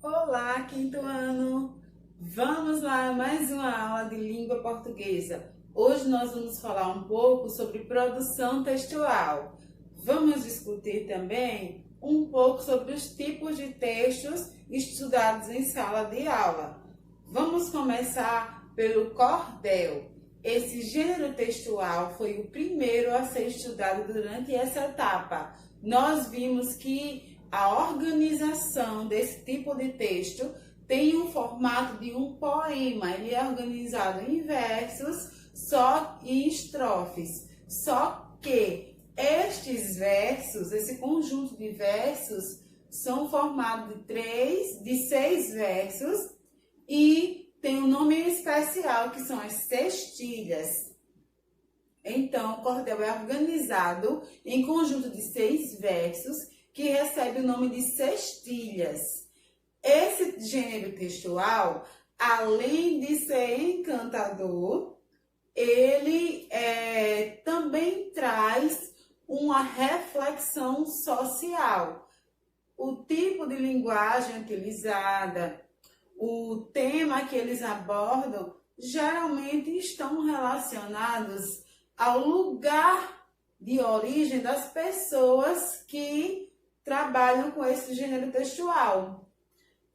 Olá, quinto ano! Vamos lá, mais uma aula de língua portuguesa. Hoje nós vamos falar um pouco sobre produção textual. Vamos discutir também um pouco sobre os tipos de textos estudados em sala de aula. Vamos começar pelo cordel. Esse gênero textual foi o primeiro a ser estudado durante essa etapa. Nós vimos que a organização desse tipo de texto tem um formato de um poema. Ele é organizado em versos só e estrofes. Só que estes versos, esse conjunto de versos, são formados de 6 versos e tem um nome especial que são as sextilhas. Então, o cordel é organizado em conjunto de 6 versos que recebe o nome de sextilhas. Esse gênero textual, além de ser encantador, ele também traz uma reflexão social. O tipo de linguagem utilizada, o tema que eles abordam, geralmente estão relacionados ao lugar de origem das pessoas que trabalham com esse gênero textual.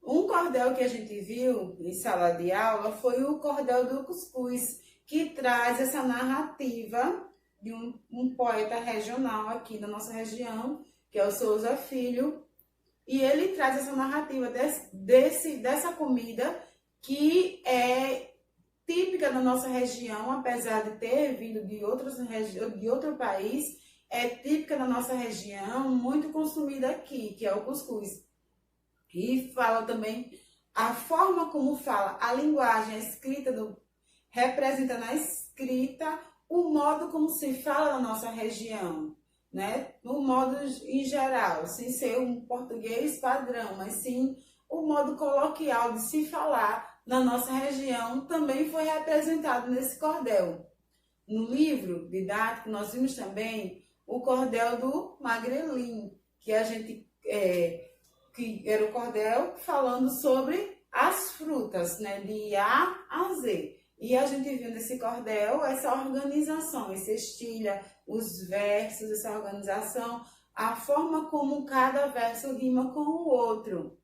Um cordel que a gente viu em sala de aula foi o cordel do Cuscuz, que traz essa narrativa de um poeta regional aqui da nossa região, que é o Souza Filho, e ele traz essa narrativa dessa comida que é típica da nossa região, apesar de ter vindo de outro país, é típica da nossa região, muito consumida aqui, que é o cuscuz. E fala também a forma como fala, a linguagem, a escrita, representa na escrita o modo como se fala na nossa região, né? No modo em geral, sem ser um português padrão, mas sim o modo coloquial de se falar na nossa região também foi representado nesse cordel. No livro didático, nós vimos também o cordel do Magrelin, que que era o cordel falando sobre as frutas, né, de A a Z. E a gente viu nesse cordel essa organização, essa estilha, os versos, essa organização, a forma como cada verso rima com o outro.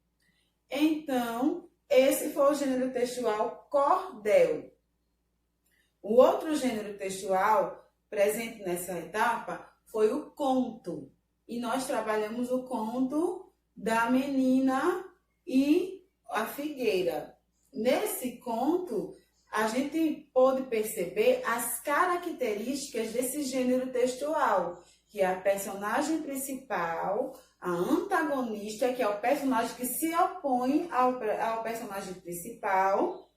Então, esse foi o gênero textual cordel. O outro gênero textual presente nessa etapa foi o conto. E nós trabalhamos o conto da menina e a figueira. Nesse conto, a gente pôde perceber as características desse gênero textual, que é a personagem principal, a antagonista, que é o personagem que se opõe ao personagem principal.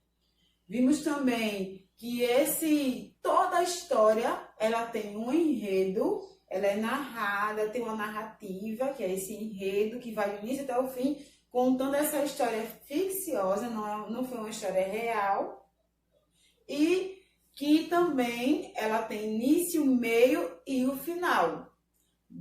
Vimos também que toda a história ela tem um enredo, ela é narrada, tem uma narrativa, que é esse enredo que vai do início até o fim, contando essa história ficciosa, não foi uma história real, e que também ela tem início, meio e o final.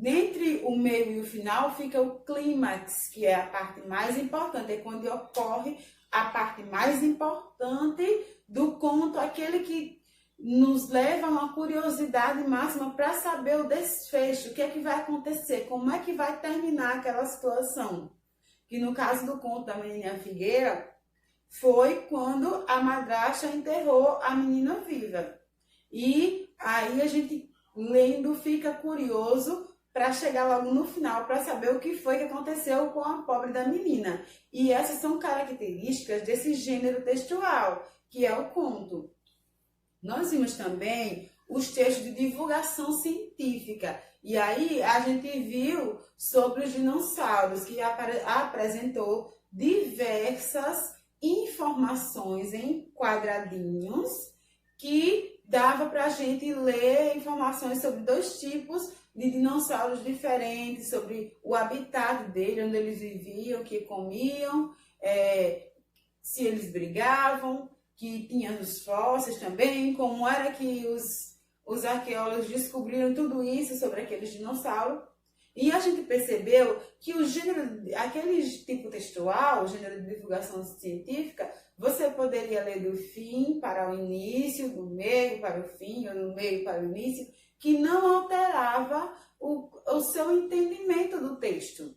Entre o meio e o final fica o clímax, que é a parte mais importante, é quando ocorre a parte mais importante do conto, aquele que nos leva a uma curiosidade máxima para saber o desfecho, o que é que vai acontecer, como é que vai terminar aquela situação. Que no caso do conto da menina Figueira, foi quando a madrasta enterrou a menina viva. E aí a gente, lendo, fica curioso para chegar logo no final, para saber o que foi que aconteceu com a pobre da menina. E essas são características desse gênero textual, que é o conto. Nós vimos também os textos de divulgação científica. E aí a gente viu sobre os dinossauros, que apresentou diversas informações em quadradinhos que dava para a gente ler informações sobre 2 tipos de dinossauros diferentes, sobre o habitat dele, onde eles viviam, o que comiam, se eles brigavam, que tinha os fósseis também, como era que os arqueólogos descobriram tudo isso sobre aqueles dinossauros. E a gente percebeu que o gênero, aquele tipo textual, o gênero de divulgação científica, você poderia ler do fim para o início, do meio para o fim, ou do meio para o início, que não alterava o seu entendimento do texto.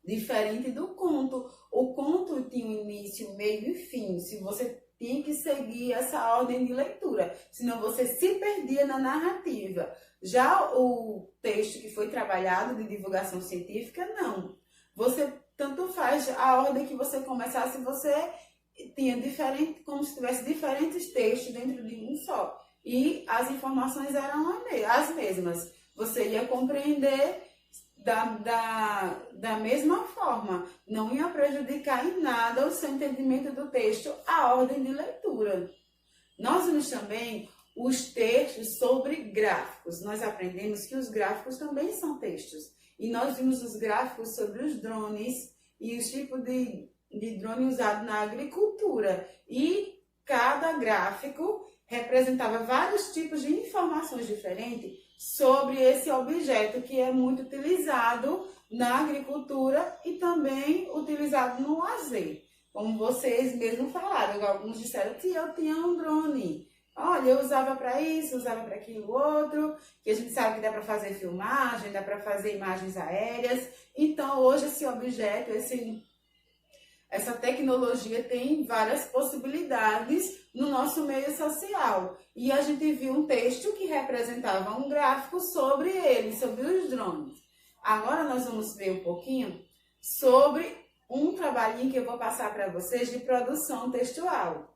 Diferente do conto. O conto tinha um início, meio e fim. Se você tinha que seguir essa ordem de leitura, senão você se perdia na narrativa. Já o texto que foi trabalhado de divulgação científica, não. Você tanto faz a ordem que você começasse, você tinha diferente, como se tivesse diferentes textos dentro de um só. E as informações eram as mesmas. Você ia compreender da mesma forma. Não ia prejudicar em nada o seu entendimento do texto, a ordem de leitura. Nós vimos também os textos sobre gráficos. Nós aprendemos que os gráficos também são textos. E nós vimos os gráficos sobre os drones e os tipos de drone usado na agricultura. E cada gráfico representava vários tipos de informações diferentes sobre esse objeto que é muito utilizado na agricultura e também utilizado no lazer. Como vocês mesmos falaram, alguns disseram que eu tinha um drone. Olha, eu usava para isso, usava para aquilo outro, que a gente sabe que dá para fazer filmagem, dá para fazer imagens aéreas. Então, hoje esse objeto, essa tecnologia tem várias possibilidades no nosso meio social. E a gente viu um texto que representava um gráfico sobre ele, sobre os drones. Agora nós vamos ver um pouquinho sobre um trabalhinho que eu vou passar para vocês de produção textual.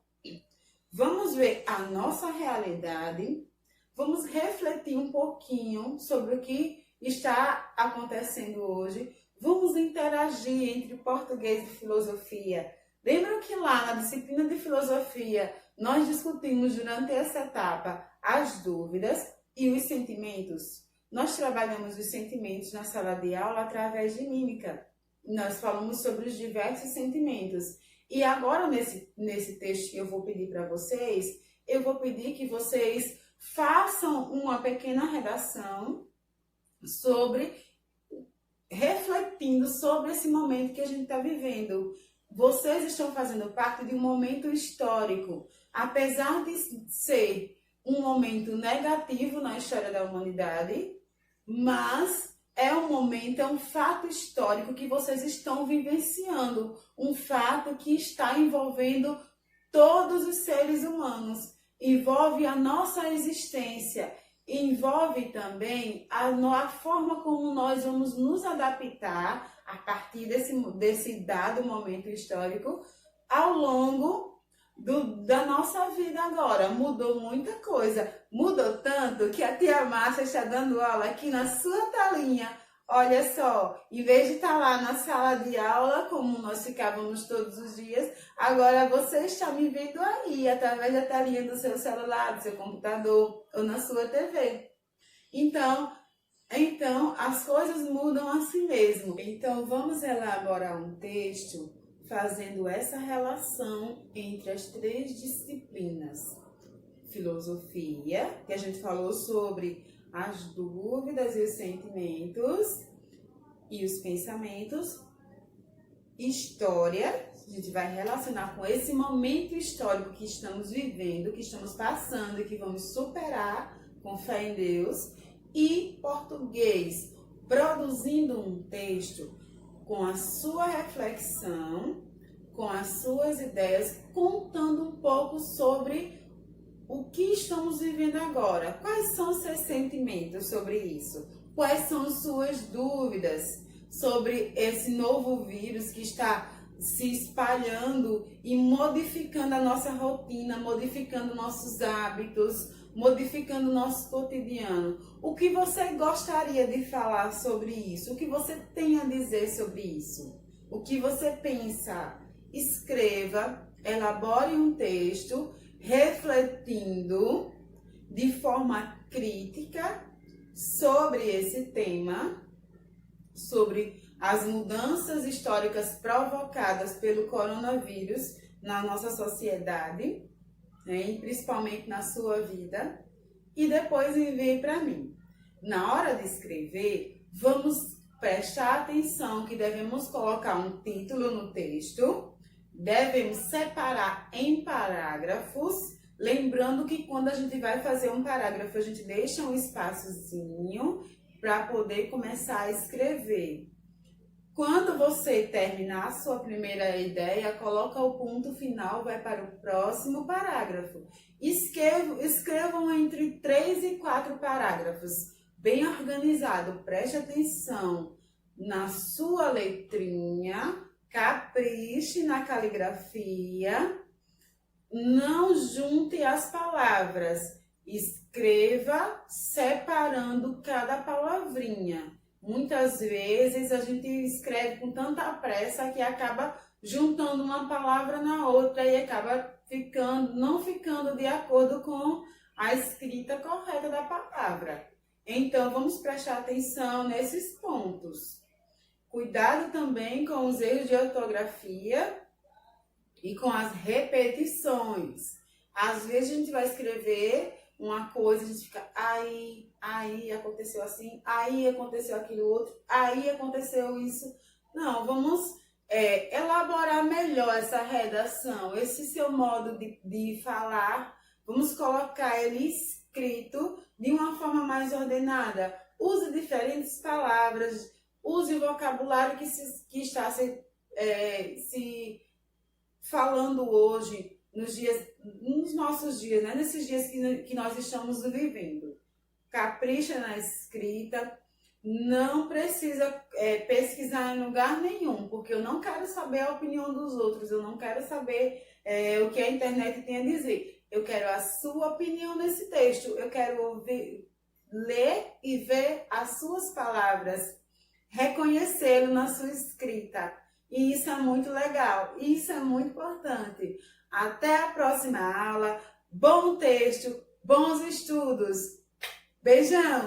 Vamos ver a nossa realidade, vamos refletir um pouquinho sobre o que está acontecendo hoje. Vamos interagir entre português e filosofia. Lembram que lá na disciplina de filosofia nós discutimos durante essa etapa as dúvidas e os sentimentos? Nós trabalhamos os sentimentos na sala de aula através de mímica. Nós falamos sobre os diversos sentimentos. E agora, nesse texto que eu vou pedir para vocês, eu vou pedir que vocês façam uma pequena redação refletindo sobre esse momento que a gente está vivendo. Vocês estão fazendo parte de um momento histórico. Apesar de ser um momento negativo na história da humanidade, mas é um momento, é um fato histórico que vocês estão vivenciando. Um fato que está envolvendo todos os seres humanos. Envolve a nossa existência. Envolve também a forma como nós vamos nos adaptar a partir desse dado momento histórico ao longo da nossa vida agora. Mudou muita coisa. Mudou tanto que a tia Márcia está dando aula aqui na sua telinha. Olha só, em vez de estar lá na sala de aula, como nós ficávamos todos os dias, agora você está me vendo aí, através da telinha do seu celular, do seu computador ou na sua TV. Então as coisas mudam assim mesmo. Então, vamos elaborar um texto fazendo essa relação entre as três disciplinas. Filosofia, que a gente falou sobre as dúvidas e os sentimentos e os pensamentos. História, a gente vai relacionar com esse momento histórico que estamos vivendo, que estamos passando e que vamos superar com fé em Deus. E português, produzindo um texto com a sua reflexão, com as suas ideias, contando um pouco sobre o que estamos vivendo agora. Quais são os seus sentimentos sobre isso? Quais são as suas dúvidas sobre esse novo vírus que está se espalhando e modificando a nossa rotina, modificando nossos hábitos, modificando o nosso cotidiano? O que você gostaria de falar sobre isso? O que você tem a dizer sobre isso? O que você pensa? Escreva, elabore um texto, refletindo de forma crítica sobre esse tema, sobre as mudanças históricas provocadas pelo coronavírus na nossa sociedade, né, e principalmente na sua vida, e depois envie para mim. Na hora de escrever, Vamos prestar atenção que devemos colocar um título no texto, devemos separar em parágrafos, lembrando que quando a gente vai fazer um parágrafo, a gente deixa um espaçozinho para poder começar a escrever. Quando você terminar a sua primeira ideia, coloca o ponto final, vai para o próximo parágrafo. Escrevam entre 3 e 4 parágrafos, bem organizado. Preste atenção na sua letrinha, capriche na caligrafia, não junte as palavras, escreva separando cada palavrinha. Muitas vezes a gente escreve com tanta pressa que acaba juntando uma palavra na outra e acaba não ficando de acordo com a escrita correta da palavra. Então, vamos prestar atenção nesses pontos. Cuidado também com os erros de ortografia e com as repetições. Às vezes a gente vai escrever uma coisa, a gente fica aí aconteceu assim, aí aconteceu aquilo outro, aí aconteceu isso. Não, vamos elaborar melhor essa redação, esse seu modo de falar, vamos colocar ele escrito de uma forma mais ordenada. Use diferentes palavras, use o vocabulário que está se falando hoje, nos nossos dias, né? Nesses dias que nós estamos vivendo. Capricha na escrita, não precisa pesquisar em lugar nenhum, porque eu não quero saber a opinião dos outros, eu não quero saber o que a internet tem a dizer. Eu quero a sua opinião nesse texto, eu quero ler e ver as suas palavras, reconhecê-lo na sua escrita. E isso é muito legal, isso é muito importante. Até a próxima aula. Bom texto, bons estudos. Beijão!